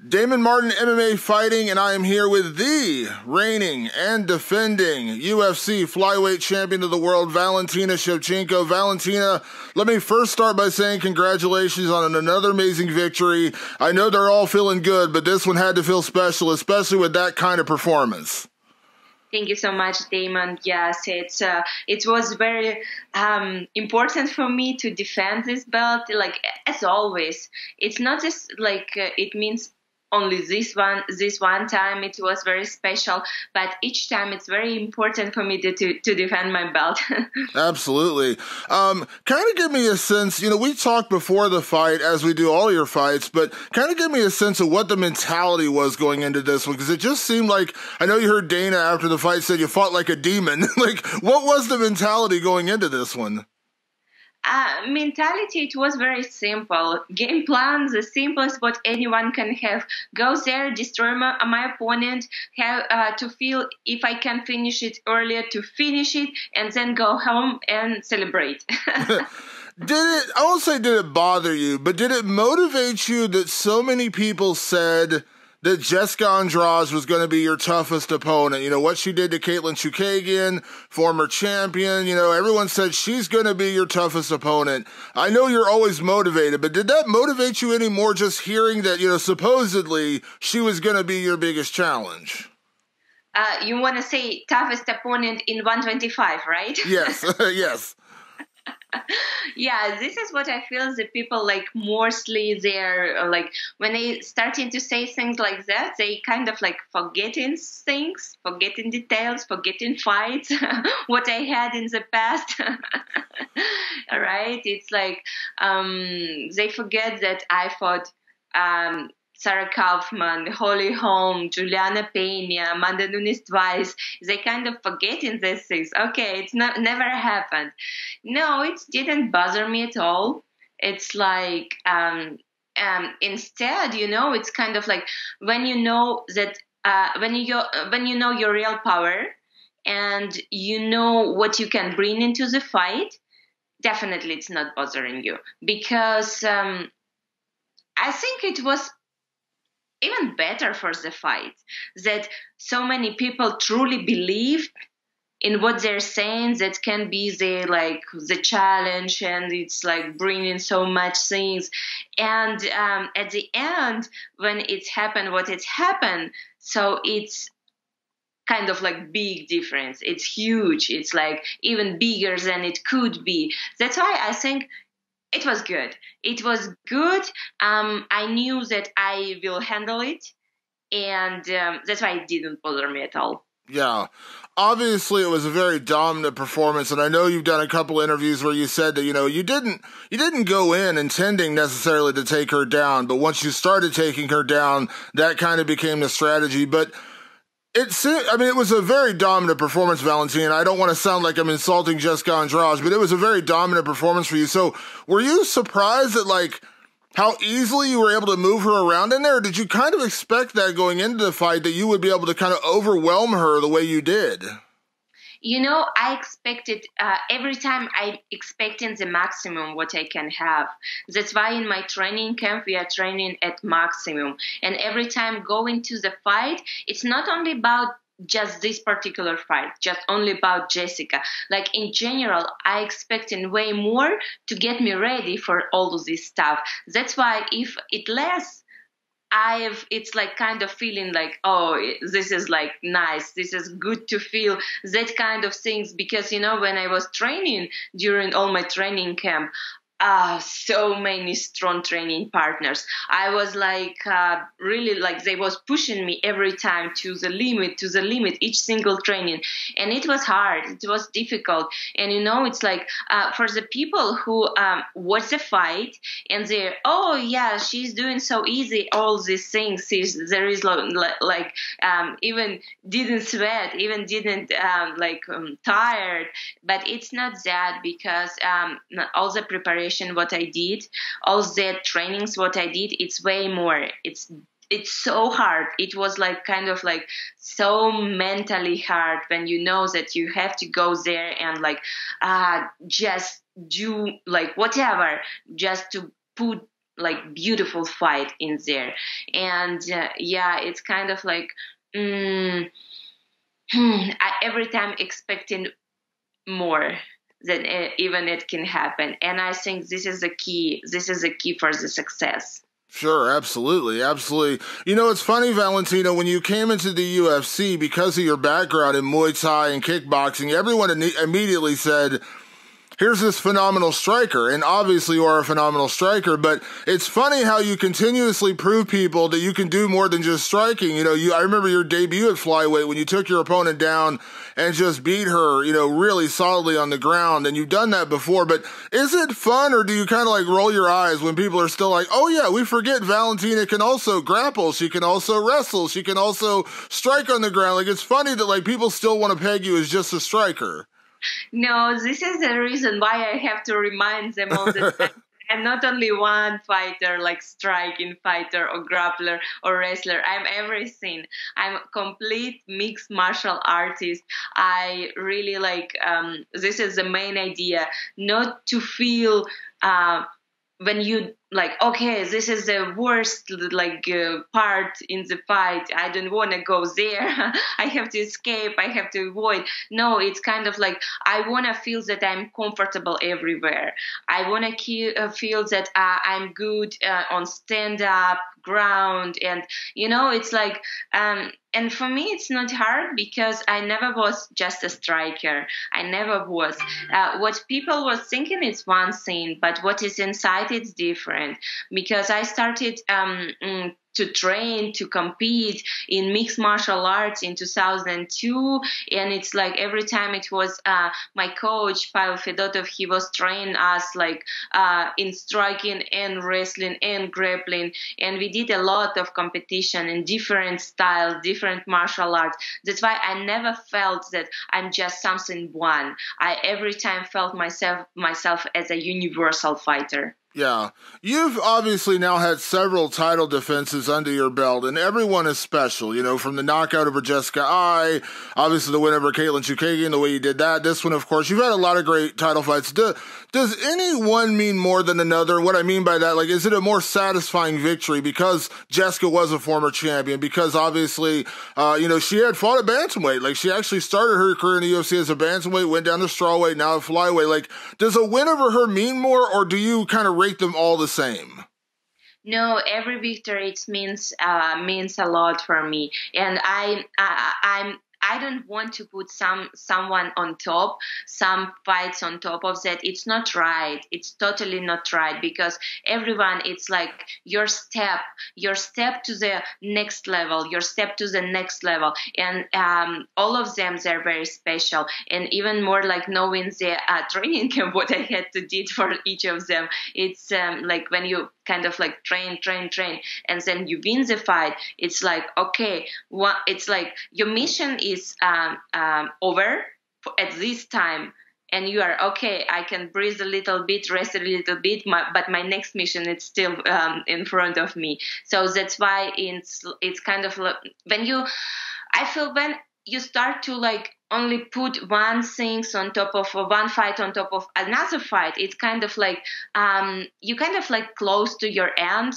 Damon Martin, MMA Fighting, and I am here with the reigning and defending UFC flyweight champion of the world, Valentina Shevchenko. Valentina, let me first start by saying congratulations on another amazing victory. I know they're all feeling good, but this one had to feel special, especially with that kind of performance. Thank you so much, Damon. Yes, it was very important for me to defend this belt. Like, as always, it's not just like it means only this one time. It was very special, but each time it's very important for me to defend my belt. Absolutely. Kind of give me a sense, we talked before the fight, as we do all your fights, but kind of give me a sense of what the mentality was going into this one, because it just seemed like, I know you heard Dana after the fight said you fought like a demon. Like, what was the mentality going into this one? Mentality, it was very simple. Game plan, the simplest what anyone can have. Go there, destroy my opponent, have to feel if I can finish it earlier, to finish it, and then go home and celebrate. I won't say did it bother you, but did it motivate you that so many people said that Jessica Andrade was going to be your toughest opponent? What she did to Katlyn Chookagian, former champion, everyone said she's going to be your toughest opponent. I know you're always motivated, but did that motivate you any more just hearing that, supposedly she was going to be your biggest challenge? You want to say toughest opponent in 125, right? Yes, yes. Yeah, this is what I feel. The people, like, mostly they're like, when they starting to say things like that, they kind of like forgetting things, forgetting details, forgetting fights, what I had in the past. All right, it's like they forget that I fought Sarah Kaufman, Holly Holm, Juliana Pena, Amanda Nunes twice. They kind of forgetting these things. Okay, it's never happened. No, it didn't bother me at all. It's like instead, it's kind of like when you know that when you know your real power and you know what you can bring into the fight, definitely it's not bothering you, because I think it was even better for the fight that so many people truly believed in what they're saying, that can be the challenge, and it's like bringing so much things. And at the end, when it's happened what it's happened, so it's kind of like big difference. It's huge. It's like even bigger than it could be. That's why I think it was good. It was good. I knew that I will handle it, and that's why it didn't bother me at all. Yeah. Obviously, it was a very dominant performance, and I know you've done a couple interviews where you said that, you didn't go in intending necessarily to take her down, but once you started taking her down, that kind of became the strategy. But it was a very dominant performance, Valentina. I don't want to sound like I'm insulting Jessica Andrade, but it was a very dominant performance for you. So were you surprised at, how easily you were able to move her around in there? Or did you kind of expect that going into the fight, that you would be able to kind of overwhelm her the way you did? I expected, every time I expecting the maximum what I can have. That's why in my training camp, we are training at maximum. And every time going to the fight, it's not only about just this particular fight, just only about Jessica. Like, in general, I expecting way more to get me ready for all of this stuff. That's why if it lasts, it's like kind of feeling like, oh, this is like nice, this is good to feel, that kind of things. Because, when I was training during all my training camp, so many strong training partners. I was like, really, like, they was pushing me every time to the limit, each single training. And it was hard. It was difficult. And, it's like, for the people who watch the fight and they're, oh, yeah, she's doing so easy, all these things. There is even didn't sweat, even didn't tired. But it's not that, because all the preparation what I did, all the trainings what I did, it's way more. It's so hard. It was like kind of like so mentally hard when you know that you have to go there and just do like whatever just to put like beautiful fight in there. And yeah, it's kind of like every time expecting more than even it can happen. And I think this is the key. This is the key for the success. Sure, absolutely, absolutely. You know, it's funny, Valentina, when you came into the UFC, because of your background in Muay Thai and kickboxing, everyone immediately said, here's this phenomenal striker, and obviously you are a phenomenal striker, but it's funny how you continuously prove people that you can do more than just striking. You know, I remember your debut at flyweight when you took your opponent down and just beat her, you know, really solidly on the ground, and you've done that before, but is it fun, or do you kind of like roll your eyes when people are still like, oh yeah, we forget Valentina can also grapple, she can also wrestle, she can also strike on the ground? Like, it's funny that like people still want to peg you as just a striker. No, this is the reason why I have to remind them all the time. I'm not only one fighter, like striking fighter or grappler or wrestler. I'm everything. I'm a complete mixed martial artist. I really like, this is the main idea, not to feel when you like, okay, this is the worst part in the fight, I don't want to go there. I have to escape, I have to avoid. No, it's kind of like I want to feel that I'm comfortable everywhere. I want to feel that I'm good on stand-up, ground, and you know, it's like and for me it's not hard because I never was just a striker. I never was. What people was thinking is one thing, but what is inside it's different, because I started to train, to compete in mixed martial arts in 2002. And it's like every time it was my coach, Pavel Fedotov, he was training us like in striking and wrestling and grappling. And we did a lot of competition in different styles, different martial arts. That's why I never felt that I'm just something one. I every time felt myself as a universal fighter. Yeah. You've obviously now had several title defenses under your belt, and everyone is special, you know, from the knockout over Jessica Eye, obviously the win over Katlyn Chookagian, the way you did that. This one, of course, you've had a lot of great title fights. Does any one mean more than another? What I mean by that, like, is it a more satisfying victory because Jessica was a former champion? Because obviously, you know, she had fought at bantamweight. Like, she actually started her career in the UFC as a bantamweight, went down to strawweight, now a flyweight. Like, does a win over her mean more, or do you kind of rate them all the same? No, every victory it means a lot for me, and I don't want to put someone on top, some fights on top of that. It's not right. It's totally not right, because everyone, it's like your step to the next level, and all of them, they're very special. And even more like knowing the training camp, what I had to did for each of them. It's like when you kind of like train, and then you win the fight. It's like, okay, it's like your mission is over at this time, and you are okay. I can breathe a little bit, rest a little bit, but my next mission is still in front of me. So that's why it's kind of like when you start to like only put one things on top of one fight on top of another fight, it's kind of like you kind of like close to your end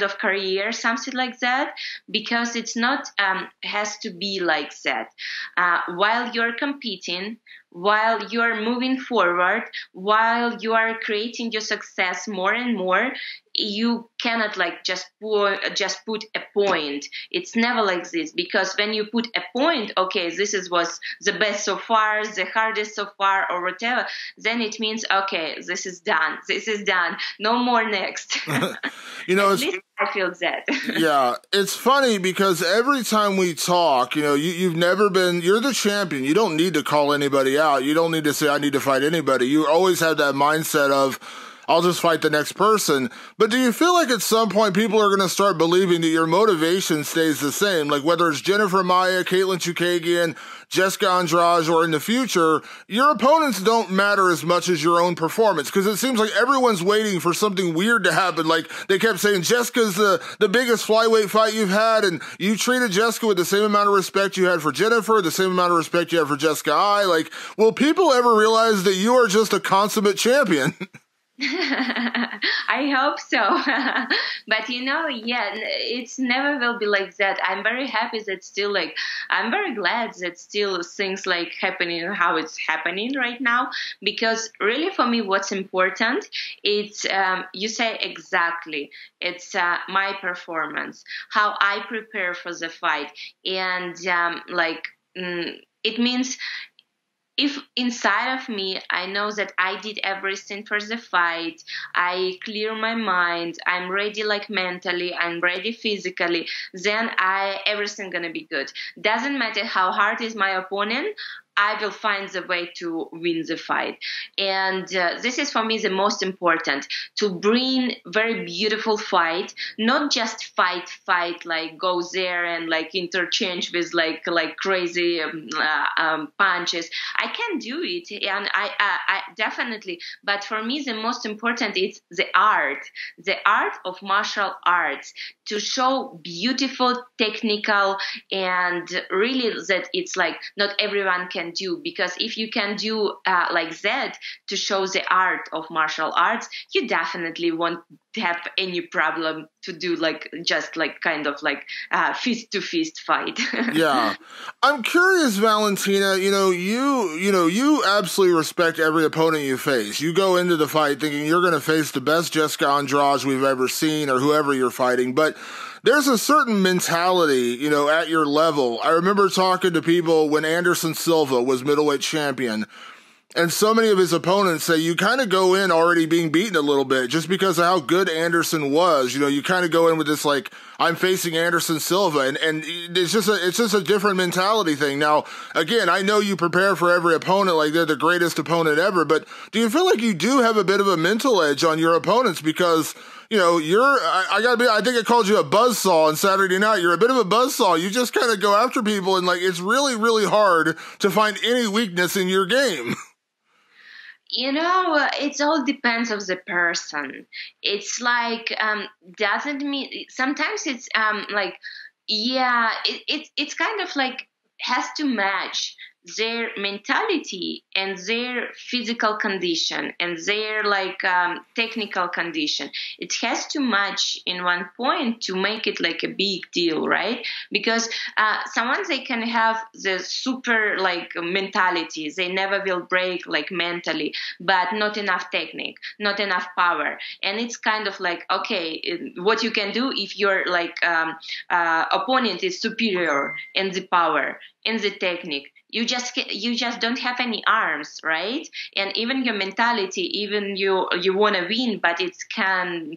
of career, something like that, because it's not has to be like that. While you're competing, while you're moving forward, while you are creating your success more and more, you cannot like just put a point. It's never like this, because when you put a point, okay, this was the best so far, the hardest so far, or whatever, then it means, okay, this is done, no more next. You know, at least I feel that. Yeah, it's funny because every time we talk, you know, you're the champion. You don't need to call anybody out. You don't need to say, I need to fight anybody. You always have that mindset of, I'll just fight the next person. But do you feel like at some point people are going to start believing that your motivation stays the same? Like whether it's Jennifer Maia, Katlyn Chookagian, Jessica Andrade, or in the future, your opponents don't matter as much as your own performance, because it seems like everyone's waiting for something weird to happen. Like they kept saying, Jessica's the biggest flyweight fight you've had, and you treated Jessica with the same amount of respect you had for Jennifer, the same amount of respect you had for Jessica Eye. Like, will people ever realize that you are just a consummate champion? I hope so. But yeah, it's never will be like that. I'm very happy that still I'm very glad that still things like happening how it's happening right now, because really for me what's important, it's you say exactly, it's my performance, how I prepare for the fight. And it means if inside of me I know that I did everything for the fight, I clear my mind, I'm ready like mentally, I'm ready physically, then everything gonna be good. Doesn't matter how hard is my opponent, I will find the way to win the fight. And this is for me the most important, to bring very beautiful fight, not just fight, like go there and like interchange with like crazy punches. I can do it, and I definitely, but for me the most important is the art of martial arts, to show beautiful technical, and really that it's like not everyone can do, because if you can do like that, to show the art of martial arts, you definitely won't have any problem to do like just like kind of like fist to fist fight. Yeah. I'm curious, Valentina, you absolutely respect every opponent you face. You go into the fight thinking you're going to face the best Jessica Andrade we've ever seen, or whoever you're fighting, but there's a certain mentality, at your level. I remember talking to people when Anderson Silva was middleweight champion, and so many of his opponents say you kind of go in already being beaten a little bit just because of how good Anderson was. You kind of go in with this like, I'm facing Anderson Silva, and it's just a different mentality thing. Now, again, I know you prepare for every opponent like they're the greatest opponent ever, but do you feel like you do have a bit of a mental edge on your opponents because I think I called you a buzzsaw on Saturday night. You're a bit of a buzzsaw. You just kind of go after people, and like it's really, really hard to find any weakness in your game. It all depends of the person. It's like doesn't mean sometimes it's it's kind of like has to match their mentality and their physical condition and their technical condition. It has to match in one point to make it like a big deal, right? Because someone, they can have the super mentality, they never will break mentally, but not enough technique, not enough power, and it's kind of like, okay, what you can do if your opponent is superior in the power, in the technique, you just don't have any arms, right? And even your mentality, even you want to win, but it can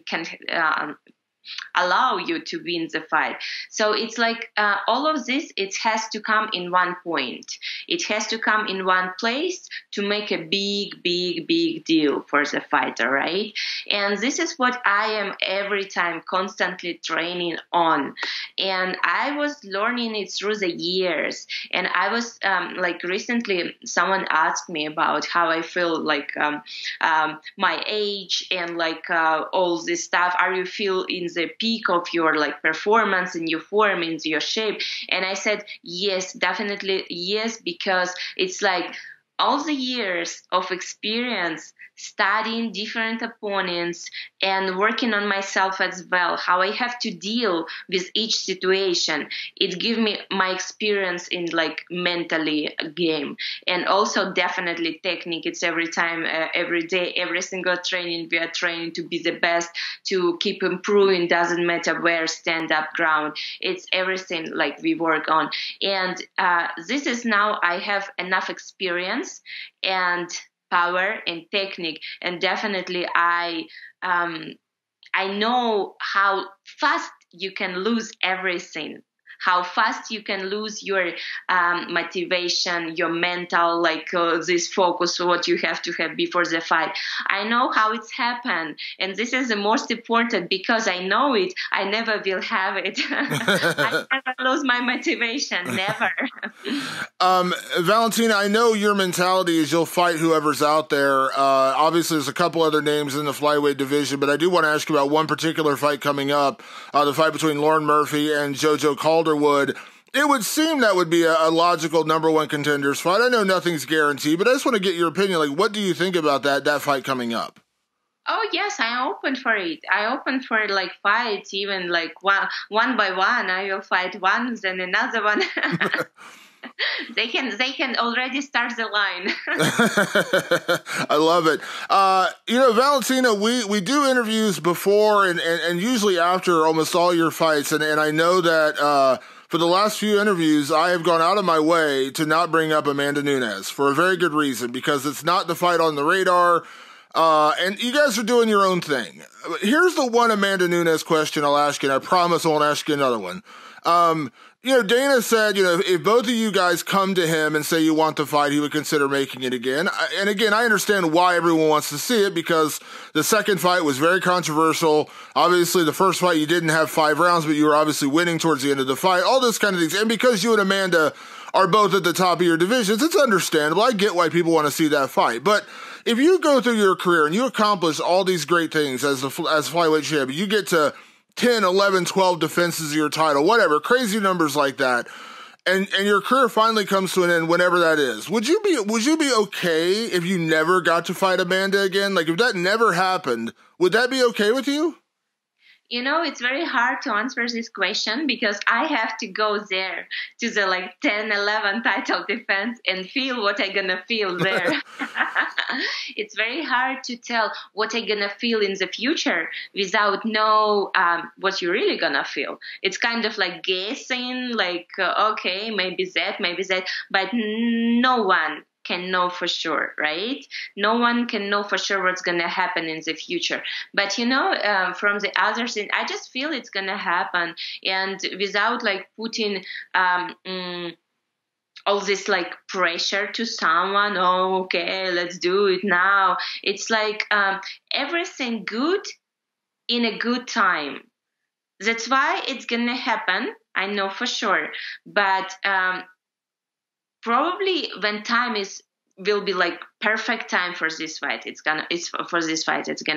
allow you to win the fight. So it's like all of this, it has to come in one point. It has to come in one place to make a big, big, big deal for the fighter, right? And this is what I am every time constantly training on. And I was learning it through the years. And I was recently, someone asked me about how I feel my age and all this stuff. Are you feel in the peak of your performance, in your form, in your shape? And I said, yes, definitely yes, because it's all the years of experience studying different opponents and working on myself as well, how I have to deal with each situation. It gives me my experience in mentally game, and also definitely technique. It's every time, every day, every single training we are training to be the best, to keep improving. Doesn't matter where, stand up, ground. It's everything we work on. And this is now I have enough experience and power and technique, and definitely I know how fast you can lose everything, how fast you can lose your motivation, your mental, this focus, what you have to have before the fight. I know how it's happened, and this is the most important, because I know it, I never will have it. I never lose my motivation, never. Valentina, I know your mentality is you'll fight whoever's out there. Obviously, there's a couple other names in the flyweight division, but I do want to ask you about one particular fight coming up, the fight between Lauren Murphy and JoJo Calderwood. It would seem that would be a logical number one contenders fight. I know nothing's guaranteed, but I just want to get your opinion. What do you think about that fight coming up? Oh yes, I open for it. I open for like fights, even like one by one. I will fight one, then another one. They can already start the line. I love it. Valentina, we do interviews before and usually after almost all your fights, and I know that for the last few interviews, I have gone out of my way to not bring up Amanda Nunes for a very good reason, because it's not the fight on the radar. And you guys are doing your own thing. Here's the one Amanda Nunes question I'll ask you, and I promise I won't ask you another one. Dana said, if both of you guys come to him and say you want to fight, he would consider making it again. And again, I understand why everyone wants to see it, because the second fight was very controversial. Obviously, the first fight, you didn't have 5 rounds, but you were obviously winning towards the end of the fight, all those kind of things. And because you and Amanda are both at the top of your divisions, it's understandable. I get why people want to see that fight. But if you go through your career and you accomplish all these great things as flyweight champion, you get to 10, 11, 12 defenses of your title, whatever, crazy numbers like that, and your career finally comes to an end, whenever that is. Would you be okay if you never got to fight Amanda again? Like, if that never happened, would that be okay with you? It's very hard to answer this question, because I have to go there to the 10, 11 title defense and feel what I'm going to feel there. It's very hard to tell what I'm going to feel in the future without know what you're really going to feel. It's kind of like guessing, okay, maybe that, but no one can know for sure, right? No one can know for sure what's going to happen in the future. But, from the other side, I just feel it's going to happen. And without putting all this pressure to someone, oh, okay, let's do it now. It's everything good in a good time. That's why it's going to happen. I know for sure. But probably when time will be perfect time for this fight, it's gonna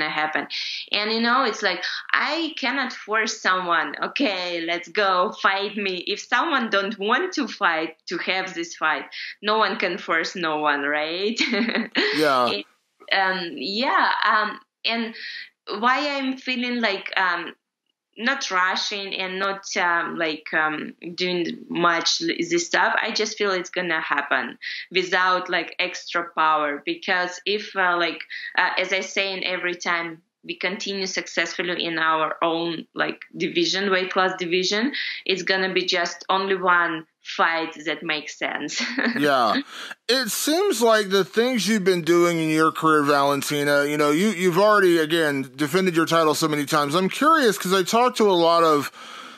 happen. And it's I cannot force someone, okay, let's go fight me. If someone don't want to fight, to have this fight, no one can force no one, right? Yeah. And why I'm feeling not rushing and not doing much this stuff. I just feel it's gonna happen without extra power, because if as I say, in every time we continue successfully in our own division, weight class division, it's gonna be just only one fight that makes sense. Yeah. It seems like the things you've been doing in your career, Valentina, you've already, again, defended your title so many times. I'm curious, because I talk to a lot of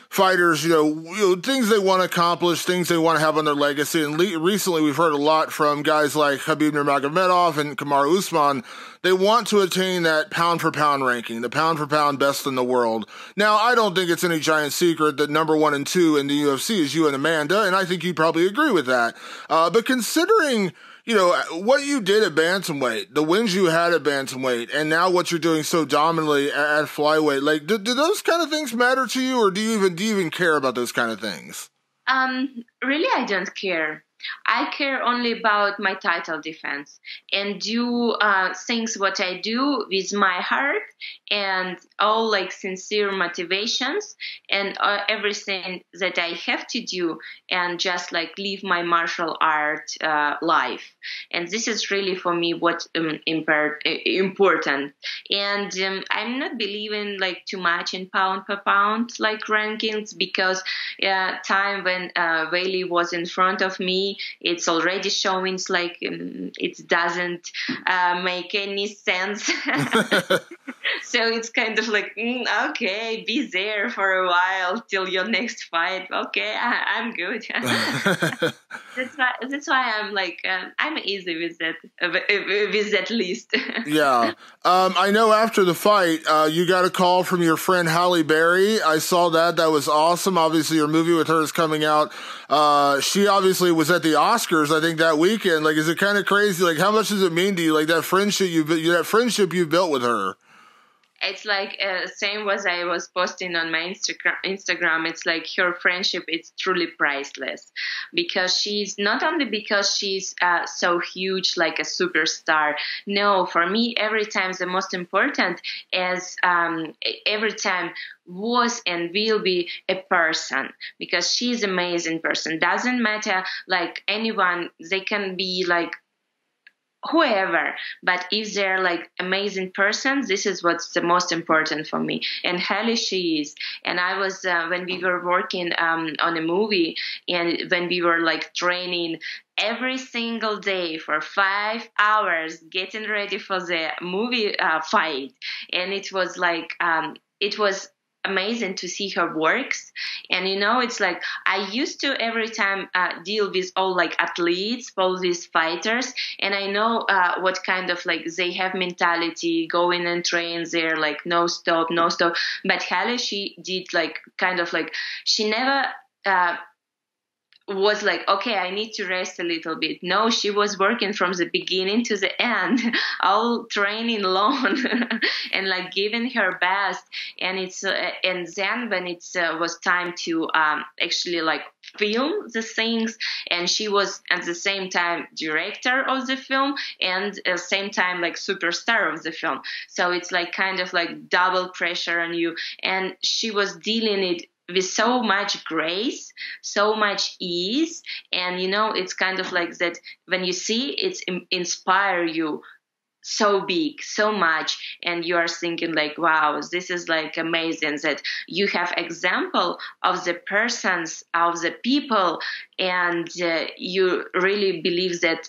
fighters, things they want to accomplish, things they want to have on their legacy. And recently we've heard a lot from guys like Khabib Nurmagomedov and Kamaru Usman. They want to attain that pound-for-pound ranking, the pound-for-pound best in the world. Now, I don't think it's any giant secret that number 1 and 2 in the UFC is you and Amanda, and I think you probably agree with that. But considering what you did at bantamweight, the wins you had at bantamweight, and now what you're doing so dominantly at flyweight, do those kind of things matter to you, or do you even care about those kind of things? Really, I don't care. I care only about my title defense and do things what I do with my heart and all sincere motivations and everything that I have to do, and just live my martial art life. And this is really for me what important. And I'm not believing too much in pound per pound rankings, because time when Weili was in front of me, it's already showing it doesn't make any sense. So it's kind of okay, be there for a while till your next fight. Okay, I'm good. That's why I'm I'm easy with that list. Yeah. I know after the fight, you got a call from your friend Halle Berry. I saw that. That was awesome. Obviously, your movie with her is coming out. She obviously was at the Oscars, I think, that weekend. Is it kind of crazy? How much does it mean to you? That friendship you built with her? It's like same as I was posting on my Instagram. It's like her friendship is truly priceless, because she's not only because she's so huge, like a superstar. No, for me, every time the most important is every time was and will be a person, because she's an amazing person. Doesn't matter like anyone, they can be like whoever, but if they're like amazing persons, this is what's the most important for me. And Halle, she is. And I was when we were working on a movie, and when we were like training every single day for 5 hours getting ready for the movie fight, and it was like it was amazing to see her works. And it's like I used to every time deal with all like athletes, all these fighters, and I know what kind of like they have mentality, go in and train there like no stop, no stop. But Halle, she did like kind of like she never was like, okay, I need to rest a little bit. No, she was working from the beginning to the end, all training long and like giving her best. And it's and then when it was time to actually like film the things, and she was at the same time director of the film and at the same time like superstar of the film. So it's like kind of like double pressure on you, and she was dealing it with so much grace, so much ease. And it's kind of like that when you see it's inspire you so big, so much, and you are thinking like, wow, this is like amazing that you have example of the persons, of the people, and you really believe that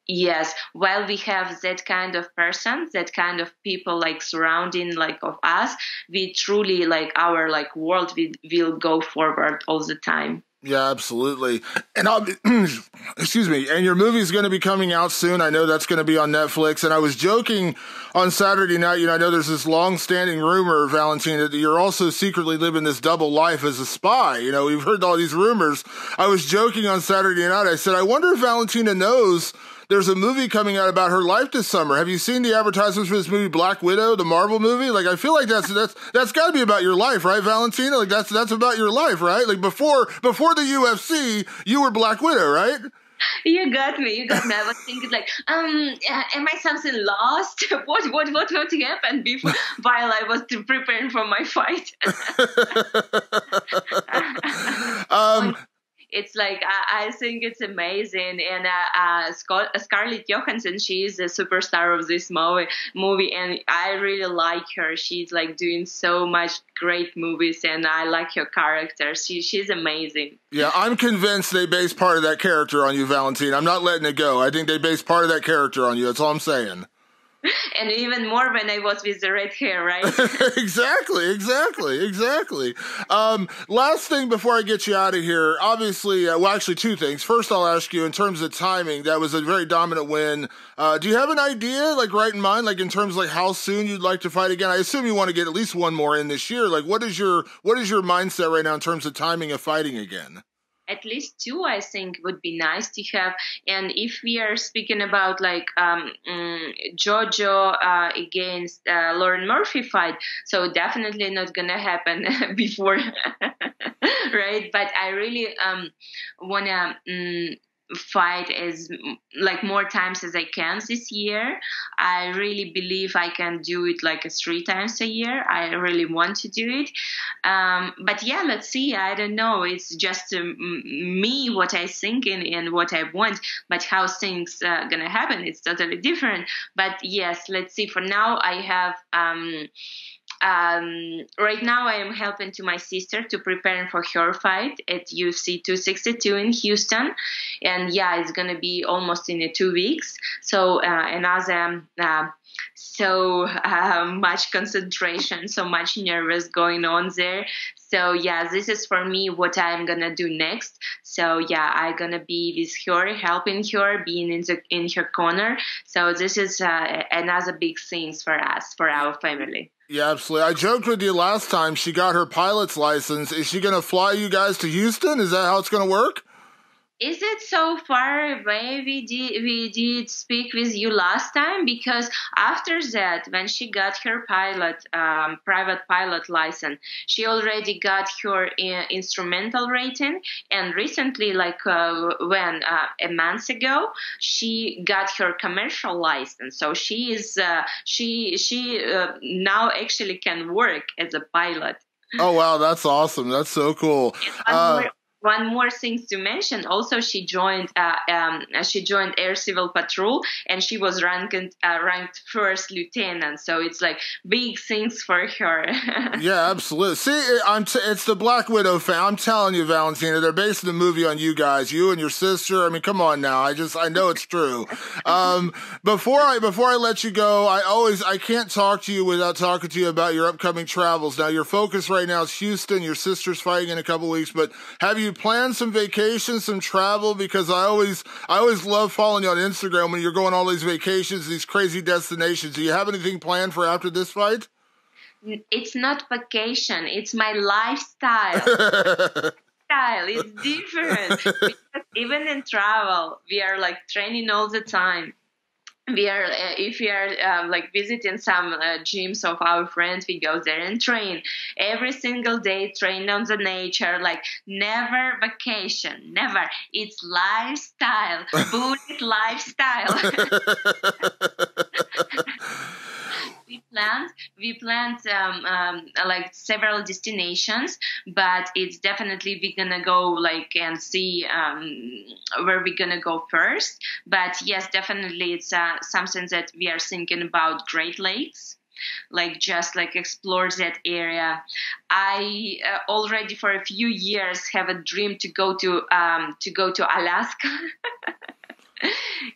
yes, while we have that kind of person, that kind of people like surrounding like of us, we truly like our like world will go forward all the time. Yeah, absolutely. And excuse me, and your movie is going to be coming out soon. I know that's going to be on Netflix. And I was joking on Saturday night, I know there's this long-standing rumor, Valentina, that you're also secretly living this double life as a spy. We've heard all these rumors. I was joking on Saturday night. I said, I wonder if Valentina knows there's a movie coming out about her life this summer. Have you seen the advertisements for this movie, Black Widow, the Marvel movie? Like, I feel like that's got to be about your life, right, Valentina? Like, that's about your life, right? Like, before the UFC, you were Black Widow, right? You got me. I was thinking like, am I something lost? What happened before while I was preparing for my fight? It's like I think it's amazing, and Scarlett Johansson, she is the superstar of this movie, and I really like her. She's like doing so much great movies, and I like her character. She's amazing. Yeah, I'm convinced they based part of that character on you, Valentine. I'm not letting it go. I think they based part of that character on you. That's all I'm saying. And even more when I was with the red hair, right? Exactly. Last thing before I get you out of here, obviously, well, actually two things. First, I'll ask you in terms of timing, that was a very dominant win. Do you have an idea, like right in mind, like in terms of like how soon you'd like to fight again? I assume you want to get at least one more in this year. Like, what is your mindset right now in terms of timing of fighting again? At least two, I think, would be nice to have. And if we are speaking about like Jojo against Lauren Murphy fight, so definitely not gonna happen before, right? But I really wanna fight as like more times as I can this year. I really believe I can do it like 3 times a year. I really want to do it. But yeah, let's see. I don't know. It's just me, what I think and what I want, but how things gonna happen, it's totally different. But yes, let's see. For now, I have right now I am helping to my sister to prepare for her fight at UFC 262 in Houston, and yeah, it's gonna be almost in 2 weeks. So another so much concentration, so much nervous going on there. So yeah, this is for me what I'm gonna do next. So yeah, I'm gonna be with her, helping her, being in her corner. So this is another big thing for us, for our family. Yeah, absolutely. I joked with you last time she got her pilot's license. Is she going to fly you guys to Houston? Is that how it's going to work? Is it so far away we did speak with you last time? Because after that, when she got her private pilot license, she already got her instrumental rating, and recently, like when a month ago, she got her commercial license. So she now actually can work as a pilot. Oh wow, that's awesome. That's so cool. One more thing to mention. Also, she joined Air Civil Patrol, and she was ranked first lieutenant. So it's like big things for her. Yeah, absolutely. See, it's the Black Widow fan. I'm telling you, Valentina, they're basing the movie on you guys, you and your sister. I mean, come on now. I know it's true. Before I let you go, I can't talk to you without talking to you about your upcoming travels. Now, your focus right now is Houston. Your sister's fighting in a couple weeks, but have you planned some vacations, some travel? Because I always love following you on Instagram when you're going all these vacations, these crazy destinations. Do you have anything planned for after this fight? It's not vacation. It's my lifestyle. It's different. Because even in travel, we are like training all the time. If we are like visiting some gyms of our friends, we go there and train every single day, train on the nature, like never vacation, never. It's lifestyle, bullet lifestyle. we planned like several destinations, but it's definitely we're gonna go like and see where we're gonna go first. But yes, definitely it's something that we are thinking about. Great Lakes, like just like explore that area. I already for a few years have a dream to go to Alaska.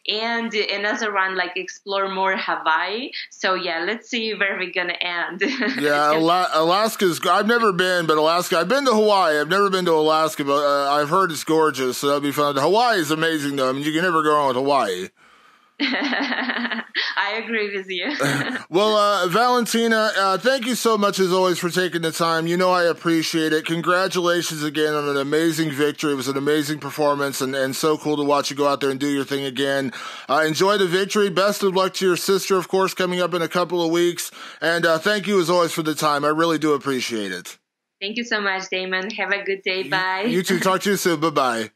And another one, like explore more Hawaii. So yeah, let's see where we're gonna end. Yeah, Alaska's. I've never been, but Alaska. I've been to Hawaii. I've never been to Alaska, but I've heard it's gorgeous. So that'd be fun. Hawaii is amazing, though. I mean, you can never go wrong with Hawaii. I agree with you. Well, Valentina, thank you so much as always for taking the time. You know I appreciate it. Congratulations again on an amazing victory. It was an amazing performance and so cool to watch you go out there and do your thing again. Enjoy the victory. Best of luck to your sister, of course, coming up in a couple of weeks. And thank you as always for the time. I really do appreciate it. Thank you so much, Damon. Have a good day. Bye. You too. Talk to you soon. Bye-bye.